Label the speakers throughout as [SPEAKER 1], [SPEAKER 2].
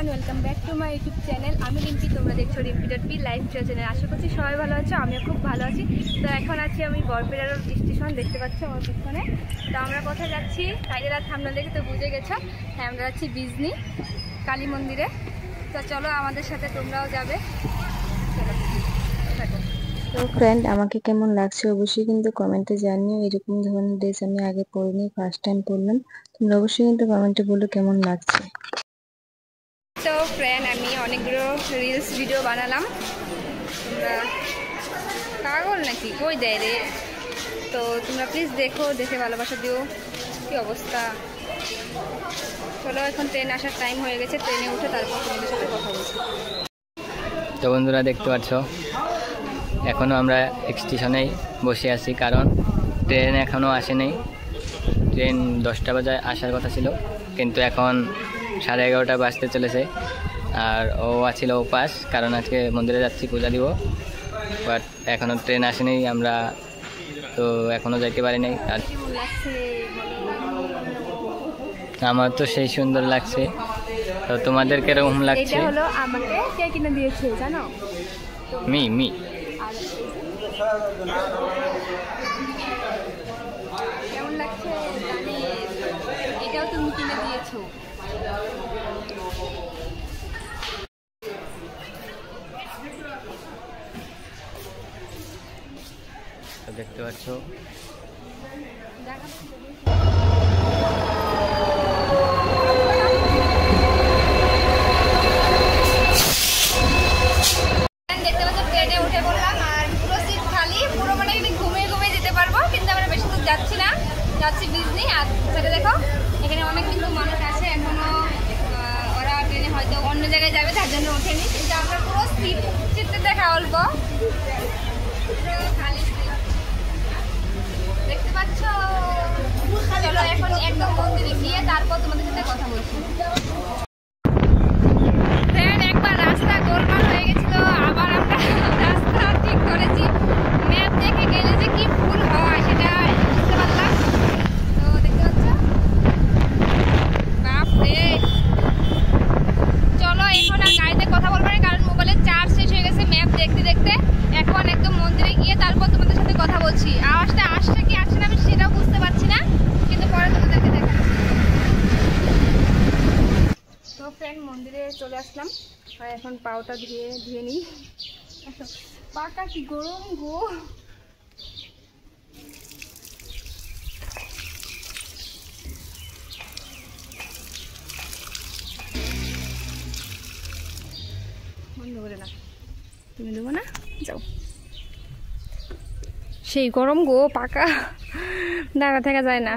[SPEAKER 1] Everyone, welcome back to my YouTube channel. আমি রিম্পি, তোমরা দেখছো রিম্পি.পি লাইভ চ্যানেল। আশা করছি সবাই ভালো আছো, আমিও খুব ভালো আছি। তো এখন আছি আমি বরপেড়া রোড স্টেশন, দেখতে পাচ্ছ আমার পিছনে। তো আমরা কোথায় যাচ্ছি টাইটেল আর থাম্বনেল দেখে তো বুঝে গেছো। হ্যাঁ, আমরা যাচ্ছি বিজনি কালী মন্দিরে। তো চলো আমাদের সাথে, তোমরাও যাবে। চলো দেখো।
[SPEAKER 2] তো ফ্রেন্ড, আমাকে কেমন লাগছে অবশ্যই কিন্তু কমেন্টে জানিও। এরকম ধরনের ড্রেস আমি আগে পরিনি, ফার্স্ট টাইম পরলাম। তোমরা অবশ্যই কিন্তু কমেন্টে বলো কেমন লাগছে।
[SPEAKER 1] তো ফ্রেন্ড, আমি অনেকগুলো রিলস ভিডিও বানালাম। তোমরা পাগল নাকি, কই দেয় রে? তো তোমরা প্লিজ দেখো, দেখে ভালোবাসা দিও। কি অবস্থা! চলো, এখন ট্রেন আসার টাইম হয়ে গেছে, ট্রেনে উঠে তারপর তোমাদের সাথে কথা বলছি।
[SPEAKER 3] তো বন্ধুরা দেখতে পাচ্ছ, এখনও আমরা স্টেশনেই বসে আছি, কারণ ট্রেন এখনও আসেনি। ট্রেন 10টা বাজে আসার কথা ছিল, কিন্তু এখন 11:30 বাজতে চলেছে। আর ও আছিল উপাস, কারণ আজকে মন্দিরে যাচ্ছি পূজা দিব। বাট এখনও ট্রেন আসেনি, আমরা তো এখনও যাইতে পারি নাই। আর আমার তো সেই সুন্দর লাগছে। তো তোমাদের কিরকম লাগছে?
[SPEAKER 1] এটা হলো আমাকে কে কিনে দিয়েছে জানো?
[SPEAKER 3] মি
[SPEAKER 1] কেমন লাগছে জানি, এটাও তুমি কিনে দিয়েছো।
[SPEAKER 3] তো দেখতে পাচ্ছ,
[SPEAKER 1] ট্রেনে উঠে পড়লাম আর পুরো সিট খালি, পুরো মানে ঘুমিয়ে ঘুমিয়ে যেতে পারবো। কিন্তু আমরা বেশি দূর যাচ্ছি না, যাচ্ছি বিজনি। আর সেটা দেখো, এখানে অনেক কিন্তু মানুষ আছে এখনো। ওরা ট্রেনে হয়তো অন্য জায়গায় যাবে, তার জন্য ওঠেনি। কিন্তু আমরা পুরো সিটে দেখা অল্প, পুরো খালি সিট দেখতে পাচ্ছ। চলো এখন একদম মন্দিরে গিয়ে তারপর তোমাদের সাথে কথা বলছি। একবার রাস্তা গোলমাল হয়ে গেছিল, আবার আমরা রাস্তা ঠিক করেছি। ম্যাপ দেখে গেলে যে কি ভুল হয় সেটা বুঝতে পারলাম। তো দেখতে পাচ্ছ, বাপরে। চলো এখন আর গাড়িতে কথা বলবো না, কারণ মোবাইলের চার্জ শেষ হয়ে গেছে ম্যাপ দেখতে দেখতে। এখন একদম মন্দিরে গিয়ে তারপর তোমাদের সাথে কথা বলছি। আওয়াজটা আসছে কি আসছে না আমি সেটাও বুঝতে পারছি না, কিন্তু পরে তোমাদেরকে দেখাচ্ছি। তো ফ্রেন্ড, মন্দিরে চলে আসলাম আর এখন পাওটা ধুয়ে নিই। পাটা কি গরম গো! বন্ধ করে না, তুমি দেবো না, যাও। সেই গরম গো, পাকা দাঁড়া থাকা যায় না।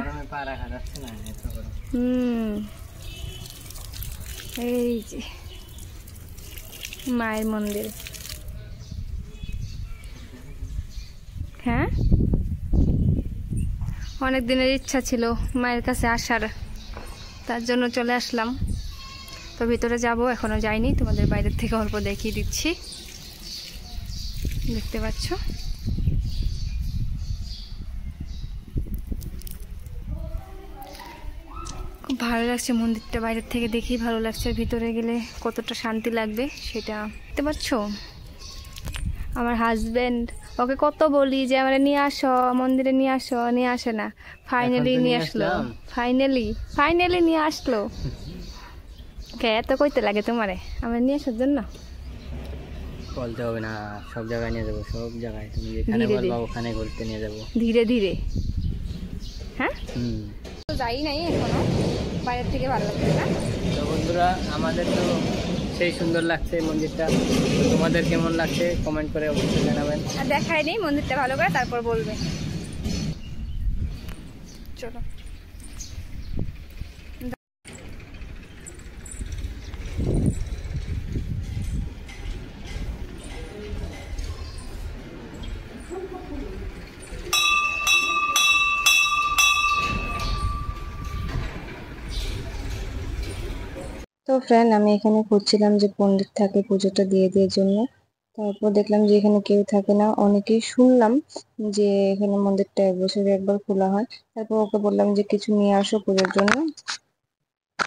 [SPEAKER 1] এই যে মায়ের মন্দির। হ্যাঁ, অনেক দিনের ইচ্ছা ছিল মায়ের কাছে আসার, তার জন্য চলে আসলাম। তো ভিতরে যাব, এখনো যাইনি, তোমাদের বাইরের থেকে অল্প দেখিয়ে দিচ্ছি। দেখতে পাচ্ছ, খুব ভালো লাগছে মন্দিরটা, বাইরের থেকে দেখেই ভালো লাগছে। ভিতরে গেলে কতটা শান্তি লাগবে সেটা দেখতে পাচ্ছ। আমার হাজবেন্ড, ওকে কত বলি যে আমরা নিয়ে আসো, মন্দিরে নিয়ে আসো, নিয়ে আসে না। ফাইনালি নিয়ে আসলো, ফাইনালি নিয়ে আসলো। কে এত কইতে লাগে তোমারে আমরা নিয়ে আসার জন্য?
[SPEAKER 3] বলতে হবে না, সব জায়গায় নিয়ে যাবো, সব জায়গায়। তুমি যেখানে বলবা ওখানে ঘুরতে নিয়ে যাবো, ধীরে ধীরে।
[SPEAKER 1] হ্যাঁ, তো যাই নাই এখনো, বাইরের থেকে ভালো লাগছে না।
[SPEAKER 3] তো বন্ধুরা, আমাদের তো সেই সুন্দর লাগছে মন্দিরটা। তোমাদের কেমন লাগছে কমেন্ট করে অবশ্যই জানাবেন।
[SPEAKER 1] আর দেখাই নেই মন্দিরটা ভালো করে, তারপর বলবে। চলো।
[SPEAKER 2] তো ফ্রেন্ড, আমি এখানে খুঁজছিলাম যে পণ্ডিত থাকে পুজোটা দিয়ে দেওয়ার জন্য। তারপর দেখলাম যে এখানে কেউ থাকে না। অনেকেই শুনলাম যে এখানে মন্দিরটা 1 বছরে একবার খোলা হয়। তারপর ওকে বললাম যে কিছু নিয়ে আসো পুজোর জন্য।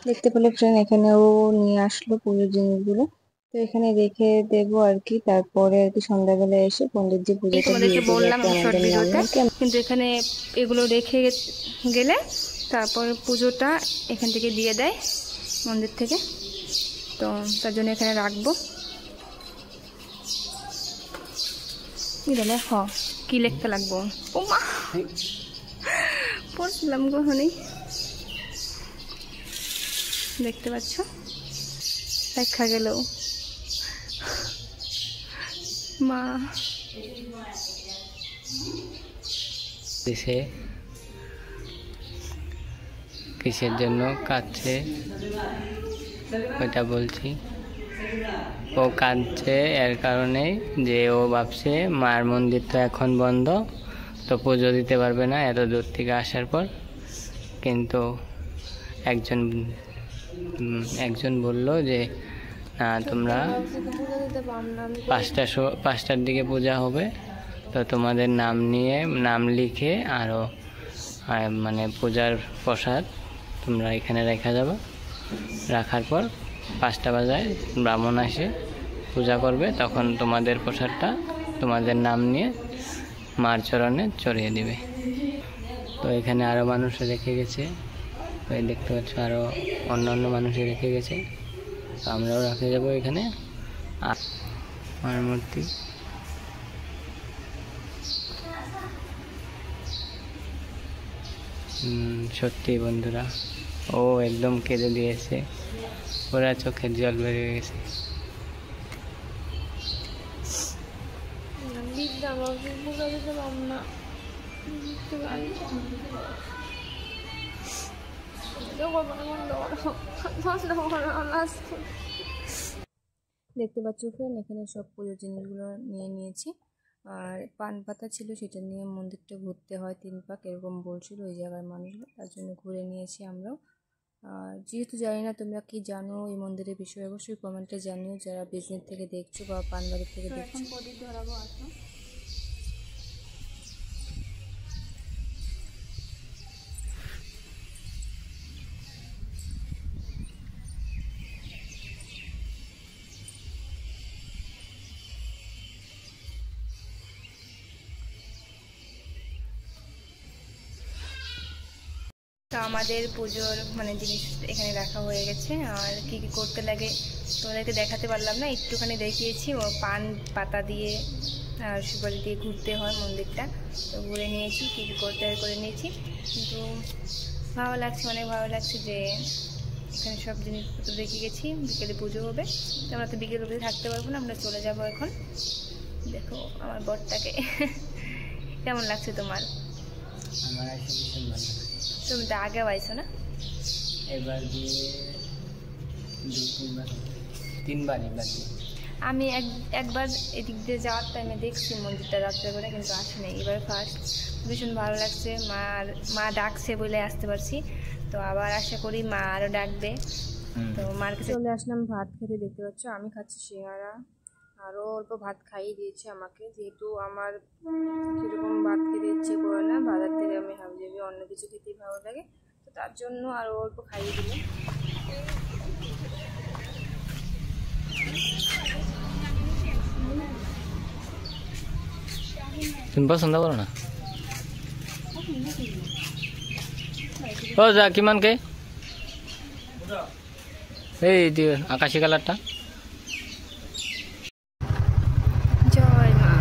[SPEAKER 2] দেখতে পেলে ফ্রেন্ড এখানেও নিয়ে আসলো পুজোর জিনিসগুলো, তো এখানে রেখে দেবো আর কি। তারপরে আর কি সন্ধ্যাবেলা এসে পণ্ডিতজি পুজোটা দিয়ে
[SPEAKER 1] তোমাদেরকে
[SPEAKER 2] দেবে
[SPEAKER 1] বললাম
[SPEAKER 2] আর কি,
[SPEAKER 1] শর্ট
[SPEAKER 2] আমাদের নিয়ম
[SPEAKER 1] ভিডিওতে,
[SPEAKER 2] আর কি।
[SPEAKER 1] কিন্তু এখানে এগুলো রেখে গেলে তারপর পুজোটা এখান থেকে দিয়ে দেয় মন্দির থেকে, তো তার জন্য এখানে রাখবো। হ কি লিখতে লাগবো, ও মা পড়ছিলাম কখনই, দেখতে পাচ্ছ দেখা গেল মা
[SPEAKER 3] দিছে কিসের জন্য কাঁদছে ওইটা বলছি। ও কাঁদছে এর কারণে যে ও ভাবছে মার মন্দির তো এখন বন্ধ, তো পুজো দিতে পারবে না এত দূর থেকে আসার পর। কিন্তু একজন বলল যে না, তোমরা 5টার দিকে পূজা হবে, তো তোমাদের নাম লিখে আরও মানে পূজার প্রসাদ তোমরা এখানে রেখে যাবে। রাখার পর 5টা বাজায় ব্রাহ্মণ আসে পূজা করবে, তখন তোমাদের প্রসাদটা তোমাদের নাম নিয়ে মার চরণে চড়িয়ে দিবে। তো এখানে আরও মানুষ রেখে গেছে, ওই দেখতে পাচ্ছ আরও অন্য মানুষে রেখে গেছে, তো আমরাও রাখে যাব এখানে মার মূর্তি। সত্যি বন্ধুরা, ও একদম কেঁদে দিয়েছে, ওরা চোখের জল বেরিয়ে গেছে।
[SPEAKER 2] দেখতে পাচ্ছ ফ্রেন্ড এখানে সব পুজোর জিনিসগুলো নিয়ে নিয়েছি, আর পান পাতা ছিল সেটা নিয়ে মন্দিরটা ঘুরতে হয় 3 পাক এরকম বলছিল ওই জায়গার মানুষগুলো, তার জন্য ঘুরে নিয়েছি আমরাও। আর যেহেতু জানি না তোমরা কি জানো এই মন্দিরের বিষয়ে, অবশ্যই কমেন্টে জানিও যারা বিজনেস থেকে দেখছো বা পানবাড়ির থেকে দেখছো।
[SPEAKER 1] প্রদীপ ধরাবো, আসো। তো আমাদের পুজোর মানে জিনিস এখানে রাখা হয়ে গেছে, আর কি কি করতে লাগে তোমাদেরকে দেখাতে পারলাম না, একটুখানি দেখিয়েছি। ও পান পাতা দিয়ে আর সুপারি দিয়ে ঘুরতে হয় মন্দিরটা, তো ঘুরে নিয়েছি, কী কী করতে হয় করে নিয়েছি। কিন্তু ভালো লাগছে, অনেক ভালো লাগছে যে এখানে সব জিনিসপত্র দেখে গেছি। বিকেলে পুজো হবে, তো আমরা তো বিকেল অবধি থাকতে পারবো না, আমরা চলে যাব এখন। দেখো আমার বরটাকে কেমন লাগছে তোমার?
[SPEAKER 3] আমার আসে ভীষণ ভালো।
[SPEAKER 1] তুমি তো আগেও আইছো না?
[SPEAKER 3] এবার দিয়ে 3বার
[SPEAKER 1] আমি একবার এদিক দিয়ে যাওয়ার টাইমে দেখছি মন্দিরটা রাত্রে করে, কিন্তু আসি নাই, এবার ফার্স্ট। ভীষণ ভালো লাগছে, মা ডাকছে বলে আসতে পারছি, তো আবার আশা করি মা আরও ডাকবে। তো মার কাছে
[SPEAKER 2] চলে আসলাম ভাত খেতে। দেখতে পাচ্ছ আমি খাচ্ছি সিঙ্গারা, আরও অল্প ভাত খাইয়ে দিয়েছে আমাকে, যেহেতু আমার সেরকম ভাত খেতে ইচ্ছে করে না, বাজার থেকে আমি হাবিজাবি অন্য কিছু খেতেই ভালো লাগে, তো তার জন্য আরও অল্প খাইয়ে দিল।
[SPEAKER 3] তুমি পছন্দ করো না? ও যা কিমানকে এই আকাশি কালারটা।
[SPEAKER 1] জয় মা।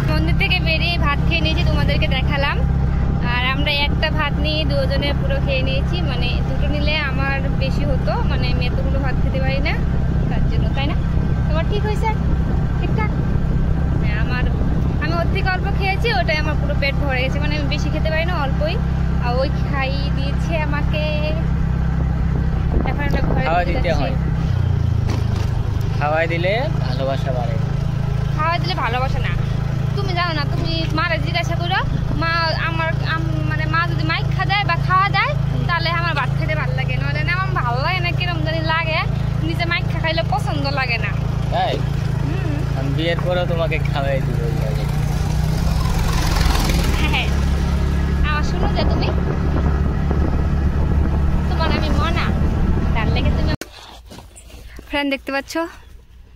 [SPEAKER 1] মন্দির থেকে বেরিয়ে ভাত খেয়ে নিয়েছি, তোমাদেরকে দেখালাম। আর আমরা একটা ভাত নিয়ে দুজনে পুরো খেয়ে নিয়েছি, মানে দুটো নিলে আমার বেশি হতো, মানে আমি এতগুলো ভাত খেতে পারি না, তার জন্য। তাই না? তোমার ঠিক হয়েছে? ঠিকঠাক? হ্যাঁ, আমি ওর থেকে অল্প খেয়েছি, ওটাই আমার পুরো পেট ভরে গেছে, মানে আমি বেশি খেতে পারি না, অল্পই। আর ওই খাইয়ে দিয়েছে আমাকে। এখন একটা
[SPEAKER 3] খাওয়া
[SPEAKER 1] ঘরে
[SPEAKER 3] দিতে হয়, খাওয়াই দিলে ভালোবাসা বাড়ে।
[SPEAKER 1] খাওয়া দিলে ভালোবাসা না, তুমি জানো না, তুমি মারা জিজ্ঞাসা করো, মা মানে মা যদি মাইক দেয় বা খাওয়া দেয় তাহলে আমার ভাত খেতে ভালো লাগে, নাহলে না আমার ভালো লাগে না, কিরম জানি লাগে, নিজে মাইক খাইলে পছন্দ লাগে না।
[SPEAKER 3] তাই আমি বিয়ের পরেও তোমাকে খাওয়াই দিব।
[SPEAKER 1] শুনো যে তুমি তোমার আমি মনা তার লেগে তুমি ফ্রেন্ড দেখতে পাচ্ছ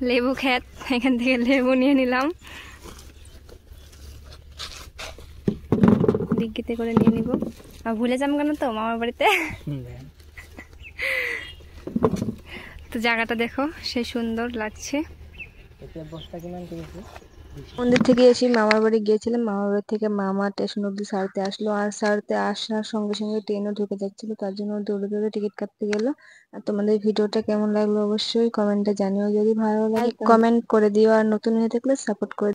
[SPEAKER 1] লেবু ক্ষেত, এখান থেকে লেবু নিয়ে নিলাম, ডিগ্গিতে করে নিয়ে নিব। আর ভুলে যাম কেন তো মামার বাড়িতে। তো জায়গাটা দেখো সেই সুন্দর লাগছে।
[SPEAKER 2] মন্দির থেকে এসে মামার বাড়ি গিয়েছিলাম, মামার বাড়ি থেকে মামা স্টেশন অব্দি সারতে আসলো, আর সারতে আসার সঙ্গে সঙ্গে ট্রেনও ঢুকে যাচ্ছিল, তার জন্য দৌড়ে দৌড়ে টিকিট কাটতে গেল। আর তোমাদের ভিডিওটা কেমন লাগলো অবশ্যই কমেন্টে জানিও, যদি ভালো লাগে কমেন্ট করে দিও, আর নতুন হয়ে থাকলে সাপোর্ট করে